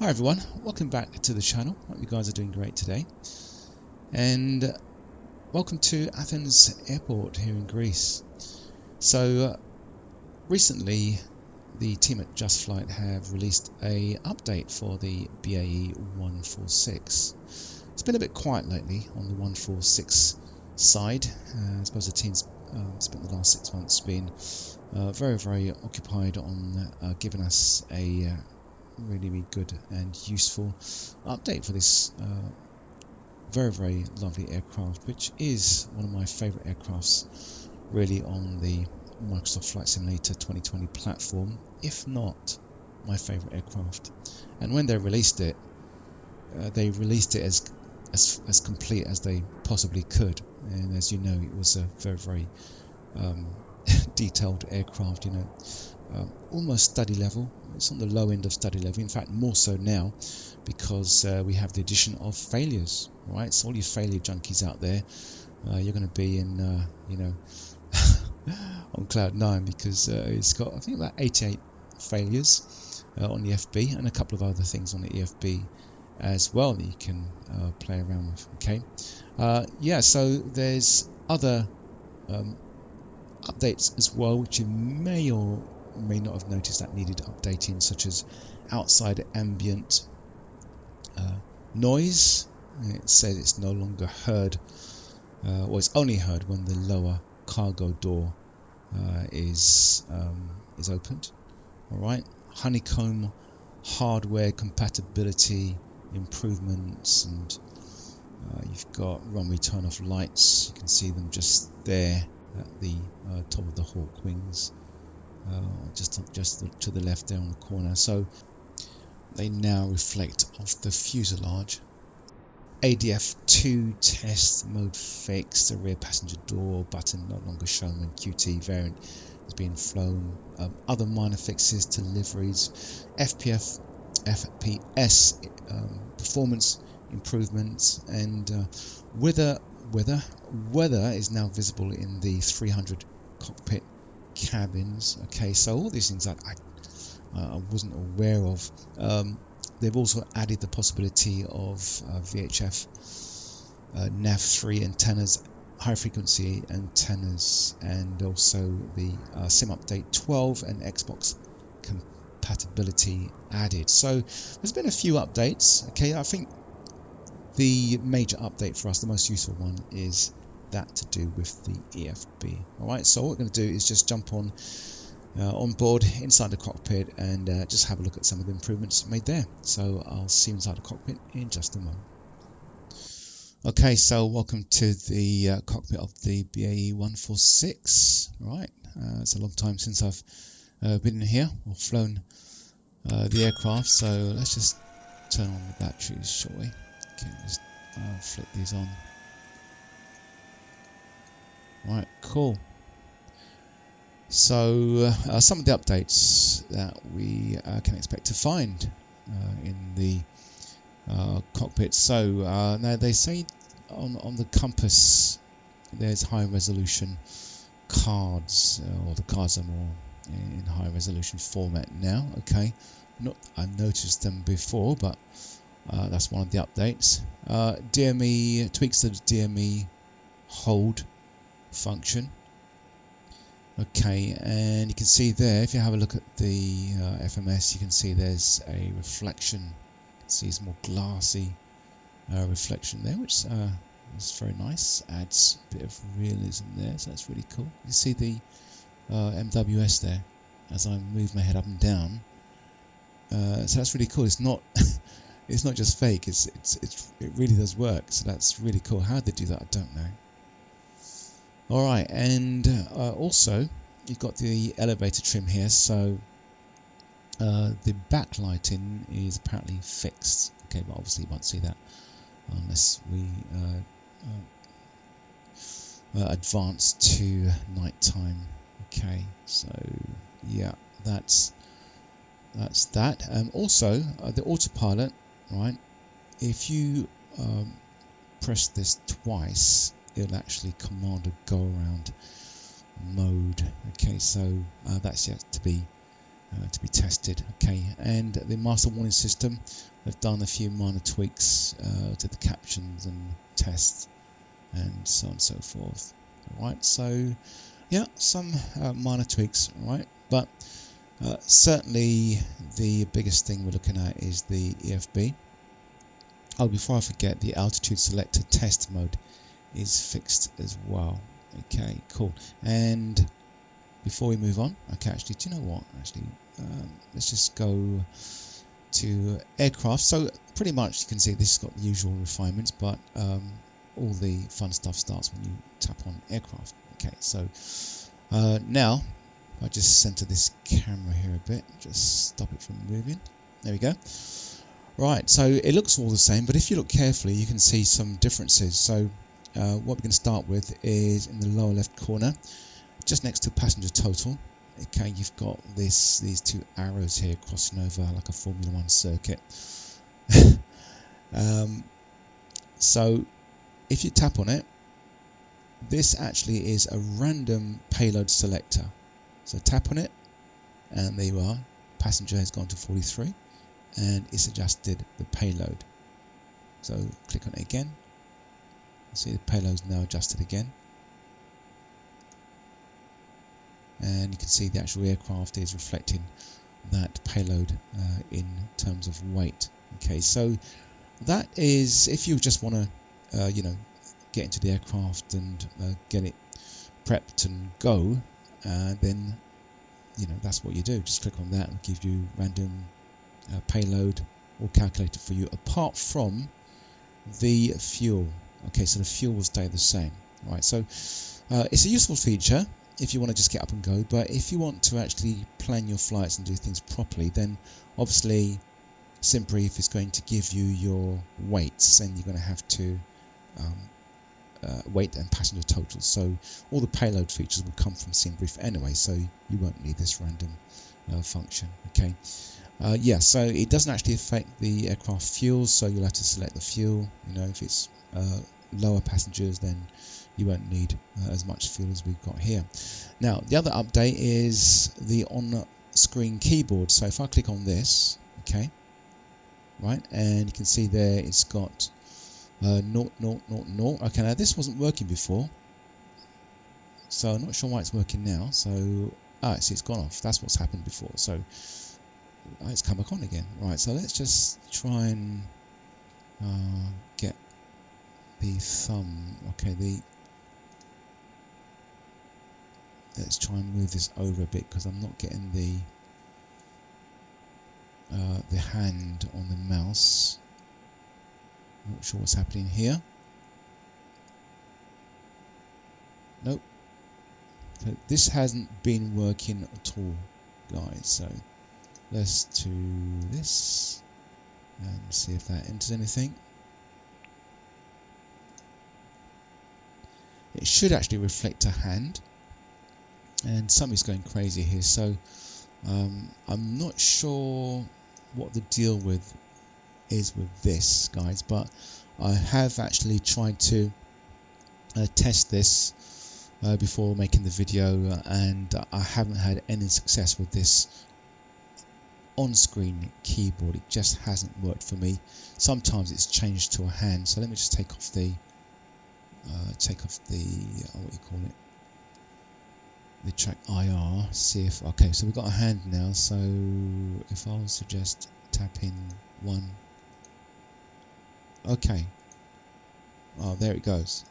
Hi everyone, welcome back to the channel. Hope you guys are doing great today. And welcome to Athens Airport here in Greece. So recently the team at JUSTFLIGHT have released a update for the BAE 146. It's been a bit quiet lately on the 146 side. I suppose the team's spent the last 6 months being very occupied on giving us a really good and useful update for this very lovely aircraft, which is one of my favorite aircrafts really on the Microsoft Flight Simulator 2020 platform, if not my favorite aircraft. And when they released it as complete as they possibly could, and as you know, it was a very detailed aircraft, you know, almost study level. It's on the low end of study level, in fact more so now, because we have the addition of failures. Right, so all you failure junkies out there, you're going to be in you know on cloud 9, because it's got, I think, about 88 failures on the FB, and a couple of other things on the EFB as well that you can play around with. Okay, yeah, so there's other updates as well which you may or may not have noticed that needed updating, such as outside ambient noise. It says it's no longer heard, or it's only heard when the lower cargo door is opened. All right, honeycomb hardware compatibility improvements, and you've got runway turn off lights. You can see them just there at the top of the Hawk wings, just to the left there on the corner. So they now reflect off the fuselage. ADF2 test mode fixed. The rear passenger door button no longer shown when QT variant is being flown. Other minor fixes to liveries. FPS performance improvements, and weather is now visible in the 300 cockpit cabins. Okay, so all these things that I wasn't aware of. They've also added the possibility of VHF nav3 antennas, high frequency antennas, and also the SIM update 12 and Xbox compatibility added. So there's been a few updates. Okay, I think the major update for us, the most useful one, is that to do with the EFB. Alright, so what we're going to do is just jump on board inside the cockpit and just have a look at some of the improvements made there. So I'll see you inside the cockpit in just a moment. Okay, so welcome to the cockpit of the BAE 146. Right, it's a long time since I've been in here or flown the aircraft, so let's just turn on the batteries, shall we? Okay, just flip these on. Right, cool. So some of the updates that we can expect to find in the cockpit. So now they say on the compass there's high resolution cards, or the cards are more in high resolution format now. Okay, I noticed them before, but that's one of the updates. DME tweaks to the DME hold function. Okay, and you can see there, if you have a look at the FMS, you can see there's a reflection. You can see it's more glassy reflection there, which is very nice. Adds a bit of realism there, so that's really cool. You see the MWS there as I move my head up and down. So that's really cool. It's not it's not just fake. It really does work. So that's really cool. How they do that, I don't know. Alright, and also you've got the elevator trim here, so the backlighting is apparently fixed. Okay, but obviously you won't see that unless we advance to nighttime. Okay, so yeah, that's that. Also the autopilot, right, if you press this twice, it'll actually command a go around mode. Okay, so that's yet to be to be tested. Okay, and the master warning system, they've done a few minor tweaks to the captions and tests and so on and so forth. Alright, so yeah, some minor tweaks, right? But certainly the biggest thing we're looking at is the EFB. Oh, before I forget, the altitude selector test mode is fixed as well. Okay, cool. And before we move on, okay, actually, do you know what? Actually, let's just go to aircraft. So pretty much you can see this has got the usual refinements, but all the fun stuff starts when you tap on aircraft. Okay, so now I just center this camera here a bit, just stop it from moving. There we go. Right, so it looks all the same, but if you look carefully, you can see some differences. So what we're going to start with is in the lower left corner, just next to passenger total. Okay, you've got these two arrows here crossing over like a Formula 1 circuit. So if you tap on it, this actually is a random payload selector. So tap on it, and there you are. Passenger has gone to 43, and it's adjusted the payload. So click on it again. See, the payload's now adjusted again. And you can see the actual aircraft is reflecting that payload in terms of weight. Okay, so that is, if you just want to, you know, get into the aircraft and get it prepped and go, then, you know, that's what you do. Just click on that and give you random payload all calculated for you, apart from the fuel. Okay, so the fuel will stay the same. Right, so it's a useful feature if you want to just get up and go, but if you want to actually plan your flights and do things properly, then obviously SimBrief is going to give you your weights, and you're going to have to weight and passenger totals. So all the payload features will come from SimBrief anyway, so you won't need this random function. Okay, yeah, so it doesn't actually affect the aircraft fuel, so you'll have to select the fuel. You know, if it's lower passengers, then you won't need as much fuel as we've got here. Now, the other update is the on-screen keyboard. So if I click on this, okay, right, and you can see there it's got 0, 0, 0, 0. Okay, now this wasn't working before, so I'm not sure why it's working now. So, see, it's gone off. That's what's happened before. So, it's come back on again. Right, so let's just try and get the thumb. Okay, let's try and move this over a bit, because I'm not getting the hand on the mouse. Not sure what's happening here. Nope. So this hasn't been working at all, guys. So let's do this and see if that enters anything. It should actually reflect a hand, and something's going crazy here. So I'm not sure what the deal is with this, guys, but I have actually tried to test this before making the video, and I haven't had any success with this on-screen keyboard. It just hasn't worked for me. Sometimes it's changed to a hand. So let me just take off the what you call it, the track IR. See if, okay, so we've got a hand now. So if I was to just tap in 1, okay, oh, there it goes,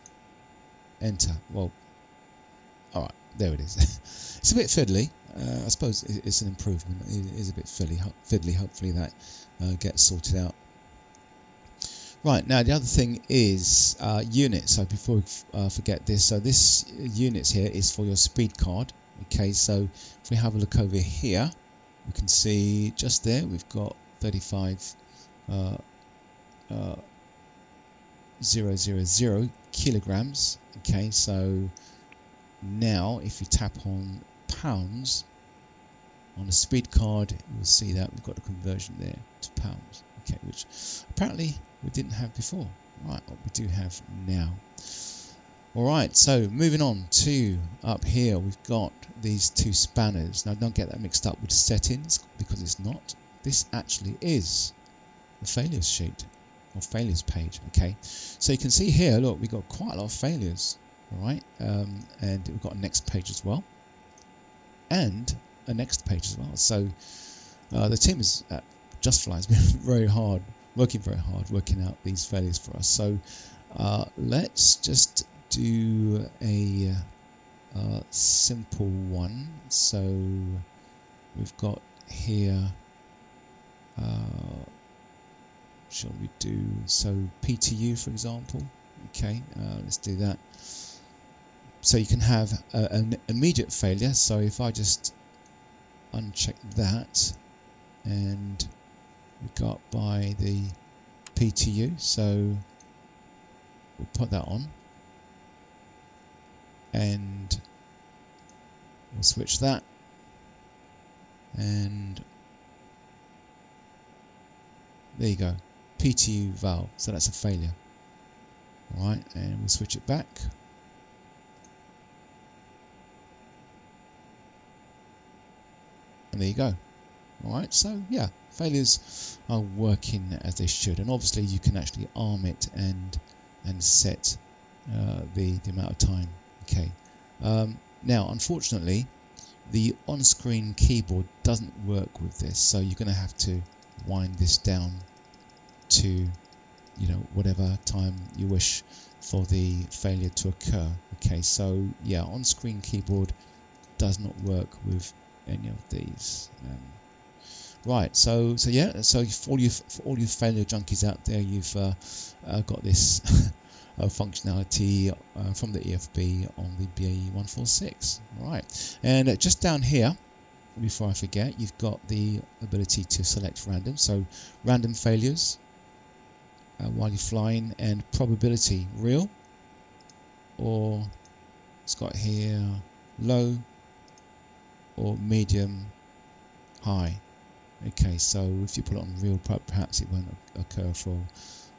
enter. Well, all right, there it is. It's a bit fiddly. I suppose it's an improvement. It is a bit fiddly. Hopefully that gets sorted out. Right, now the other thing is units. So before we forget this, so this units here is for your speed card. Okay, so if we have a look over here, we can see just there we've got 35,000 kilograms. Okay, so now if you tap on pounds on the speed card, you will see that we've got the conversion there to pounds. Okay, which apparently we didn't have before. Right, what we do have now. Alright, so moving on to up here, we've got these two spanners. Now don't get that mixed up with settings, because it's not. This actually is the failures sheet or failures page. Okay, so you can see here, look, we've got quite a lot of failures. Alright, and we've got a next page as well, and a next page as well. So the team is at JUSTFLIGHT has been working very hard, working out these failures for us. So let's just do a simple one. So we've got here, shall we do, so PTU for example. Okay, let's do that. So you can have an immediate failure. So if I just uncheck that, and we got by the PTU, so we'll put that on, and we'll switch that, and there you go, PTU valve. So that's a failure. All right, and we'll switch it back. And there you go. Alright, so yeah, failures are working as they should, and obviously you can actually arm it and set the amount of time. Okay, now unfortunately the on-screen keyboard doesn't work with this, so you're going to have to wind this down to, you know, whatever time you wish for the failure to occur. Okay, so yeah, on-screen keyboard does not work with any of these. Right, so yeah, so for all you failure junkies out there, you've got this functionality from the EFB on the BAE 146. Right, and just down here, before I forget, you've got the ability to select random. So random failures while you're flying, and probability real, or it's got here low, or medium, high. Okay, so if you put it on real, perhaps it won't occur for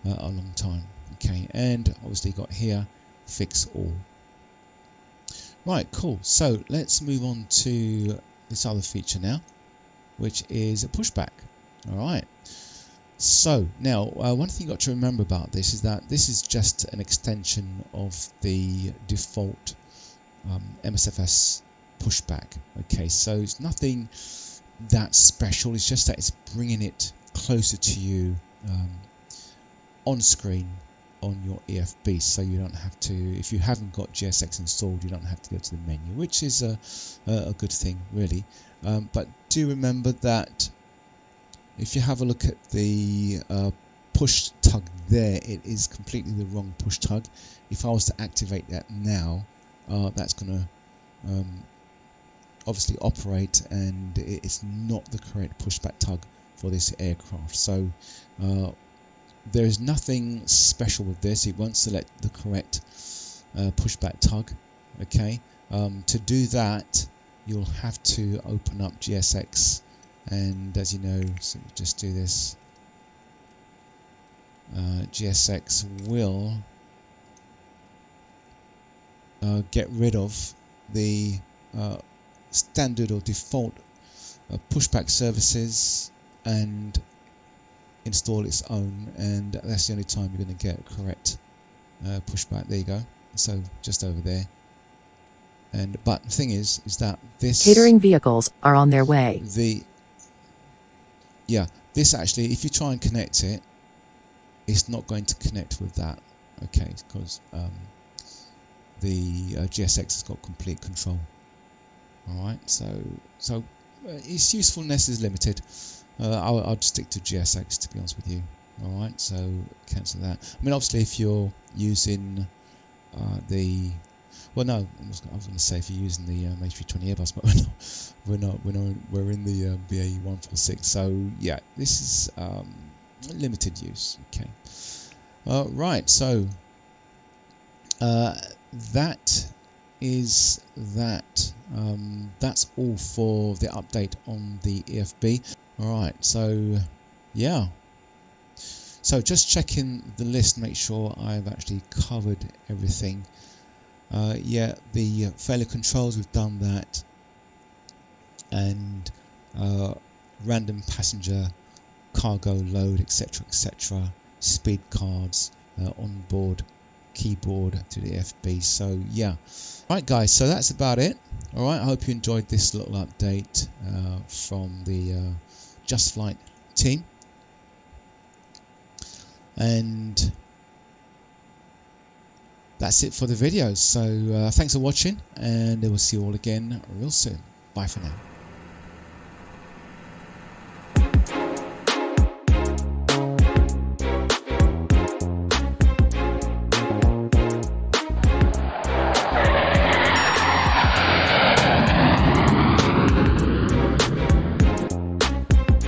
a long time. Okay, and obviously got here fix all. Right, cool. So let's move on to this other feature now, which is a pushback. All right. So now one thing you got to remember about this is that this is just an extension of the default MSFS pushback. Okay, so it's nothing that special, it's just that it's bringing it closer to you on screen on your EFB, so you don't have to, if you haven't got GSX installed, you don't have to go to the menu, which is a good thing really. But do remember that if you have a look at the push tug there, it is completely the wrong push tug. If I was to activate that now, that's going to obviously operate, and it's not the correct pushback tug for this aircraft. So there is nothing special with this. It won't select the correct pushback tug. Okay, to do that you'll have to open up GSX, and as you know, so just do this, GSX will get rid of the standard or default pushback services and install its own, and that's the only time you're going to get a correct pushback. There you go. So just over there. And but the thing is that this catering vehicles are on their way. This actually, if you try and connect it, it's not going to connect with that. Okay, because the GSX has got complete control. Alright, so its usefulness is limited. I'll stick to GSX, to be honest with you. Alright, so cancel that. I mean, obviously if you're using well, no, I was going to say if you're using the A320 Airbus, but we're not. We're in the BAE 146. So yeah, this is limited use. Okay. Right. So that is that. That's all for the update on the EFB. All right. So yeah. So just checking the list, make sure I've actually covered everything. yeah, the failure controls, we've done that, and random passenger cargo load, etc, etc, speed cards, onboard keyboard to the FB. So yeah, right guys, so that's about it. All right, I hope you enjoyed this little update from the JUSTFLIGHT team, and that's it for the video. So thanks for watching, and we'll see you all again real soon. Bye for now.